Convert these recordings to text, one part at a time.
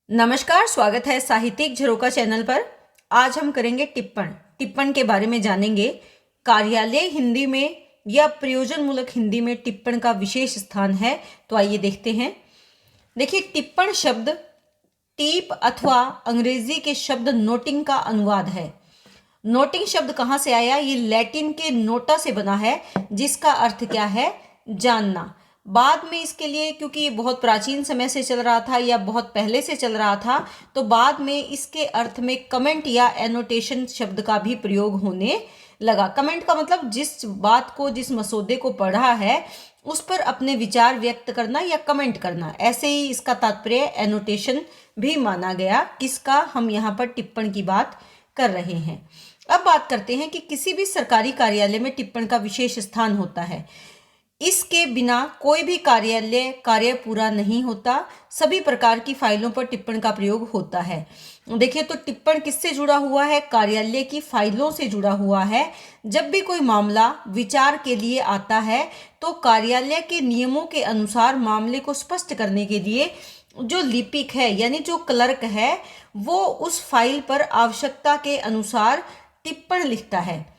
नमस्कार, स्वागत है साहित्यिक झरोका चैनल पर। आज हम करेंगे टिप्पण के बारे में जानेंगे। कार्यालय हिंदी में या प्रयोजन मूलक हिंदी में टिप्पण का विशेष स्थान है। तो आइए देखते हैं। देखिए, टिप्पण शब्द टीप अथवा अंग्रेजी के शब्द नोटिंग का अनुवाद है। नोटिंग शब्द कहाँ से आया? ये लैटिन के नोटा से बना है, जिसका अर्थ क्या है? जानना। बाद में इसके लिए, क्योंकि ये बहुत प्राचीन समय से चल रहा था या बहुत पहले से चल रहा था, तो बाद में इसके अर्थ में कमेंट या एनोटेशन शब्द का भी प्रयोग होने लगा। कमेंट का मतलब जिस बात को, जिस मसौदे को पढ़ा है उस पर अपने विचार व्यक्त करना या कमेंट करना। ऐसे ही इसका तात्पर्य एनोटेशन भी माना गया। किसका? हम यहाँ पर टिप्पण की बात कर रहे हैं। अब बात करते हैं कि किसी भी सरकारी कार्यालय में टिप्पण का विशेष स्थान होता है। इसके बिना कोई भी कार्य पूरा नहीं होता। सभी प्रकार की फाइलों पर टिप्पण का प्रयोग होता है। देखिए, तो टिप्पण किससे जुड़ा हुआ है? कार्यालय की फाइलों से जुड़ा हुआ है। जब भी कोई मामला विचार के लिए आता है तो कार्यालय के नियमों के अनुसार मामले को स्पष्ट करने के लिए जो लिपिक है, यानी जो क्लर्क है, वो उस फाइल पर आवश्यकता के अनुसार टिप्पण लिखता है।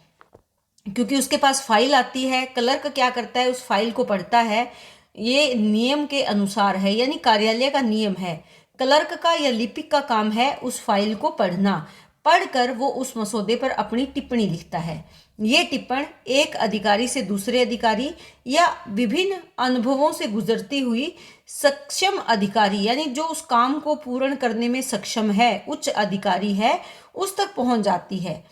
क्योंकि उसके पास फाइल आती है, क्लर्क क्या करता है? उस फाइल को पढ़ता है। ये नियम के अनुसार है, यानी कार्यालय का नियम है। क्लर्क का या लिपिक का काम है उस फाइल को पढ़ना। पढ़कर वो उस मसौदे पर अपनी टिप्पणी लिखता है। ये टिप्पण एक अधिकारी से दूसरे अधिकारी या विभिन्न अनुभवों से गुजरती हुई सक्षम अधिकारी, यानी जो उस काम को पूर्ण करने में सक्षम है, उच्च अधिकारी है, उस तक पहुंच जाती है।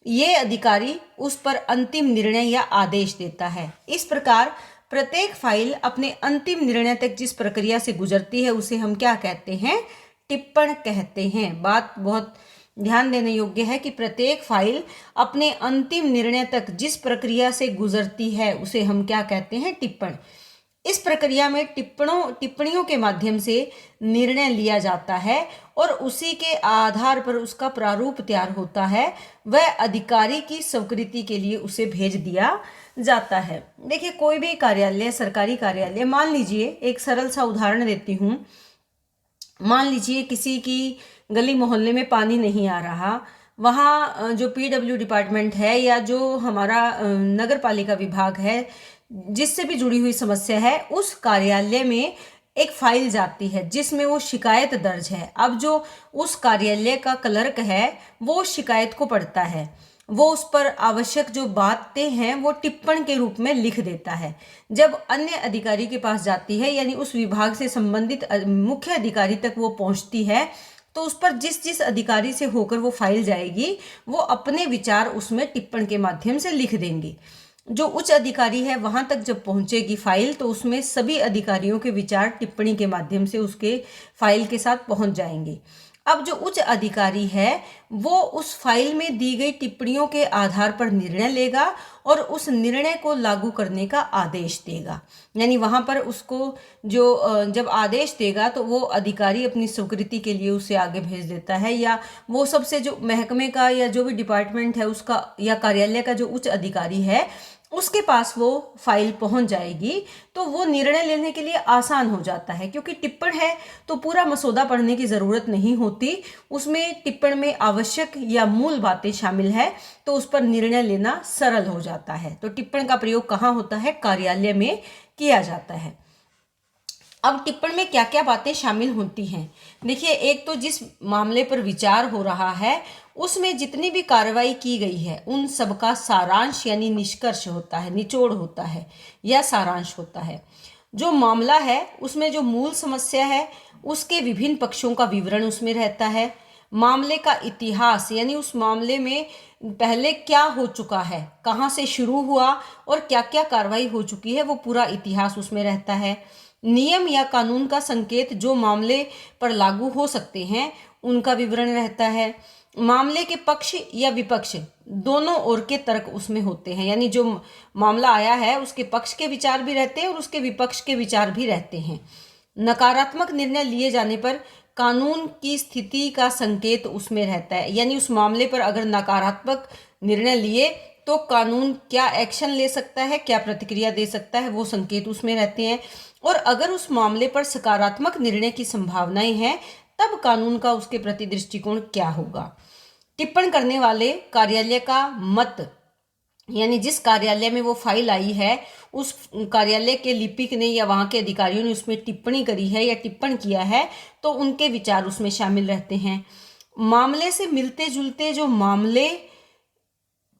ये अधिकारी उस पर अंतिम निर्णय या आदेश देता है। इस प्रकार प्रत्येक फाइल अपने अंतिम निर्णय तक जिस प्रक्रिया से गुजरती है उसे हम क्या कहते हैं? टिप्पण कहते हैं। बात बहुत ध्यान देने योग्य है कि प्रत्येक फाइल अपने अंतिम निर्णय तक जिस प्रक्रिया से गुजरती है उसे हम क्या कहते हैं? टिप्पण। इस प्रक्रिया में टिप्पणियों के माध्यम से निर्णय लिया जाता है और उसी के आधार पर उसका प्रारूप तैयार होता है। वह अधिकारी की स्वीकृति के लिए उसे भेज दिया जाता है। देखिए, कोई भी कार्यालय, सरकारी कार्यालय, मान लीजिए, एक सरल सा उदाहरण देती हूँ। मान लीजिए किसी की गली मोहल्ले में पानी नहीं आ रहा। वहाँ जो पीडब्ल्यू डिपार्टमेंट है या जो हमारा नगर पालिका विभाग है, जिससे भी जुड़ी हुई समस्या है, उस कार्यालय में एक फाइल जाती है जिसमें वो शिकायत दर्ज है। अब जो उस कार्यालय का क्लर्क है वो शिकायत को पढ़ता है। वो उस पर आवश्यक जो बातें हैं वो टिप्पण के रूप में लिख देता है। जब अन्य अधिकारी के पास जाती है, यानी उस विभाग से संबंधित मुख्य अधिकारी तक वो पहुंचती है, तो उस पर जिस जिस अधिकारी से होकर वो फाइल जाएगी वो अपने विचार उसमें टिप्पण के माध्यम से लिख देंगे। जो उच्च अधिकारी है वहां तक जब पहुंचेगी फाइल, तो उसमें सभी अधिकारियों के विचार टिप्पणी के माध्यम से उसके फाइल के साथ पहुंच जाएंगे। अब जो उच्च अधिकारी है वो उस फाइल में दी गई टिप्पणियों के आधार पर निर्णय लेगा और उस निर्णय को लागू करने का आदेश देगा। यानी वहां पर उसको जो जब आदेश देगा तो वो अधिकारी अपनी स्वीकृति के लिए उसे आगे भेज देता है, या वो सबसे जो महकमे का या जो भी डिपार्टमेंट है उसका या कार्यालय का जो उच्च अधिकारी है उसके पास वो फाइल पहुंच जाएगी। तो वो निर्णय लेने के लिए आसान हो जाता है, क्योंकि टिप्पण है तो पूरा मसौदा पढ़ने की ज़रूरत नहीं होती। उसमें टिप्पण में आवश्यक या मूल बातें शामिल है, तो उस पर निर्णय लेना सरल हो जाता है। तो टिप्पण का प्रयोग कहाँ होता है? कार्यालय में किया जाता है। अब टिप्पण में क्या क्या बातें शामिल होती हैं? देखिए, एक तो जिस मामले पर विचार हो रहा है उसमें जितनी भी कार्रवाई की गई है उन सबका सारांश यानी निष्कर्ष होता है, निचोड़ होता है या सारांश होता है। जो मामला है उसमें जो मूल समस्या है उसके विभिन्न पक्षों का विवरण उसमें रहता है। मामले का इतिहास, यानी उस मामले में पहले क्या हो चुका है, कहाँ से शुरू हुआ और क्या क्या कार्रवाई हो चुकी है, वो पूरा इतिहास उसमें रहता है। नियम या कानून का संकेत जो मामले पर लागू हो सकते हैं उनका विवरण रहता है। मामले के पक्ष या विपक्ष दोनों ओर के तर्क उसमें होते हैं, यानी जो मामला आया है उसके पक्ष के विचार भी रहते हैं और उसके विपक्ष के विचार भी रहते हैं। नकारात्मक निर्णय लिए जाने पर कानून की स्थिति का संकेत उसमें रहता है, यानी उस मामले पर अगर नकारात्मक निर्णय लिए तो कानून क्या एक्शन ले सकता है, क्या प्रतिक्रिया दे सकता है, वो संकेत उसमें रहते हैं। और अगर उस मामले पर सकारात्मक निर्णय की संभावनाएं हैं तब कानून का उसके प्रति दृष्टिकोण क्या होगा। टिप्पण करने वाले कार्यालय का मत, यानी जिस कार्यालय में वो फाइल आई है उस कार्यालय के लिपिक ने या वहाँ के अधिकारियों ने उसमें टिप्पणी करी है या टिप्पण किया है, तो उनके विचार उसमें शामिल रहते हैं। मामले से मिलते जुलते जो मामले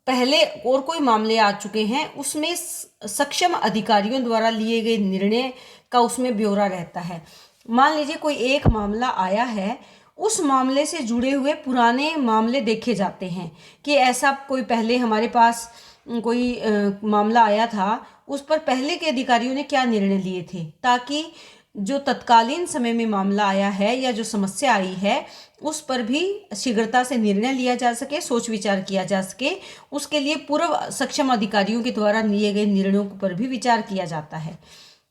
पहले और कोई मामले आ चुके हैं उसमें सक्षम अधिकारियों द्वारा लिए गए निर्णय का उसमें ब्यौरा रहता है। मान लीजिए कोई एक मामला आया है, उस मामले से जुड़े हुए पुराने मामले देखे जाते हैं कि ऐसा कोई पहले हमारे पास कोई मामला आया था, उस पर पहले के अधिकारियों ने क्या निर्णय लिए थे, ताकि जो तत्कालीन समय में मामला आया है या जो समस्या आई है उस पर भी शीघ्रता से निर्णय लिया जा सके, सोच विचार किया जा सके। उसके लिए पूर्व सक्षम अधिकारियों के द्वारा लिए गए निर्णयों पर भी विचार किया जाता है।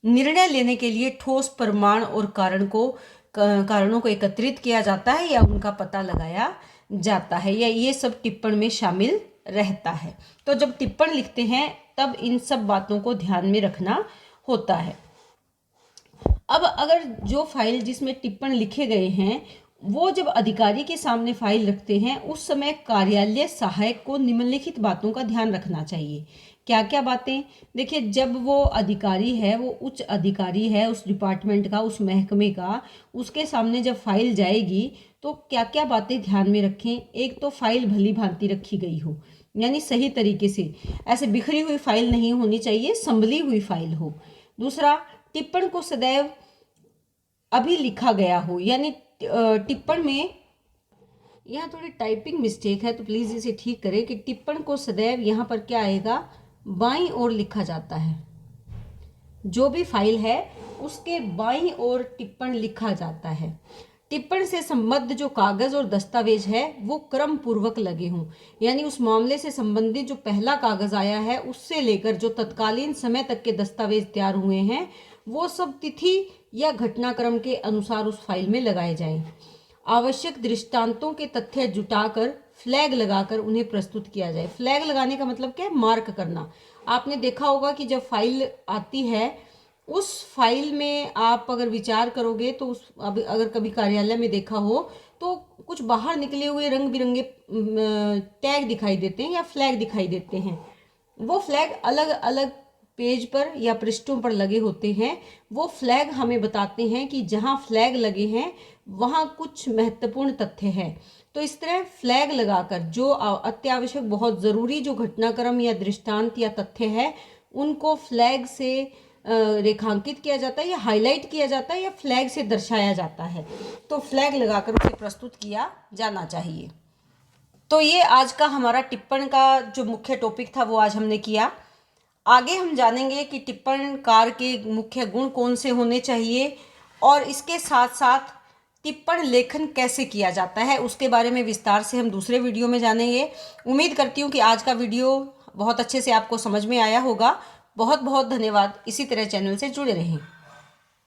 निर्णय लेने के लिए ठोस प्रमाण और कारणों को एकत्रित किया जाता है या उनका पता लगाया जाता है, या ये सब टिप्पण में शामिल रहता है। तो जब टिप्पण लिखते हैं तब इन सब बातों को ध्यान में रखना होता है। अब अगर जो फाइल जिसमें टिप्पण लिखे गए हैं वो जब अधिकारी के सामने फाइल रखते हैं, उस समय कार्यालय सहायक को निम्नलिखित बातों का ध्यान रखना चाहिए। क्या क्या बातें? देखिए, जब वो अधिकारी है, वो उच्च अधिकारी है उस डिपार्टमेंट का, उस महकमे का, उसके सामने जब फाइल जाएगी तो क्या क्या बातें ध्यान में रखें। एक तो फाइल भली भांति रखी गई हो, यानी सही तरीके से, ऐसे बिखरी हुई फाइल नहीं होनी चाहिए, संभली हुई फाइल हो। दूसरा, टिप्पण को सदैव अभी लिखा गया हो, यानी टिप्पण में यहाँ थोड़ी टाइपिंग मिस्टेक है तो प्लीज़ इसे ठीक करें कि टिप्पण को सदैव यहाँ पर क्या आएगा, बाईं ओर लिखा जाता है। जो भी फाइल है उसके बाईं ओर टिप्पण लिखा जाता है। टिप्पण से संबद्ध जो कागज और दस्तावेज है वो क्रम पूर्वक लगे हों, यानी उस मामले से संबंधित जो पहला कागज आया है उससे लेकर जो तत्कालीन समय तक के दस्तावेज तैयार हुए हैं वो सब तिथि या घटनाक्रम के अनुसार उस फाइल में लगाए जाएं। आवश्यक दृष्टांतों के तथ्य जुटाकर फ्लैग लगाकर उन्हें प्रस्तुत किया जाए। फ्लैग लगाने का मतलब क्या है? मार्क करना। आपने देखा होगा कि जब फाइल आती है उस फाइल में आप अगर विचार करोगे तो अगर कभी कार्यालय में देखा हो तो कुछ बाहर निकले हुए रंग बिरंगे टैग दिखाई देते हैं या फ्लैग दिखाई देते हैं। वो फ्लैग अलग अलग पेज पर या पृष्ठों पर लगे होते हैं। वो फ्लैग हमें बताते हैं कि जहाँ फ्लैग लगे हैं वहाँ कुछ महत्वपूर्ण तथ्य है। तो इस तरह फ्लैग लगाकर जो अत्यावश्यक बहुत ज़रूरी जो घटनाक्रम या दृष्टांत या तथ्य है उनको फ्लैग से रेखांकित किया जाता है या हाईलाइट किया जाता है या फ्लैग से दर्शाया जाता है। तो फ्लैग लगाकर उसे प्रस्तुत किया जाना चाहिए। तो ये आज का हमारा टिप्पण का जो मुख्य टॉपिक था वो आज हमने किया। आगे हम जानेंगे कि टिप्पणकार के मुख्य गुण कौन से होने चाहिए और इसके साथ साथ टिप्पण लेखन कैसे किया जाता है उसके बारे में विस्तार से हम दूसरे वीडियो में जानेंगे। उम्मीद करती हूँ कि आज का वीडियो बहुत अच्छे से आपको समझ में आया होगा। बहुत बहुत धन्यवाद। इसी तरह चैनल से जुड़े रहें।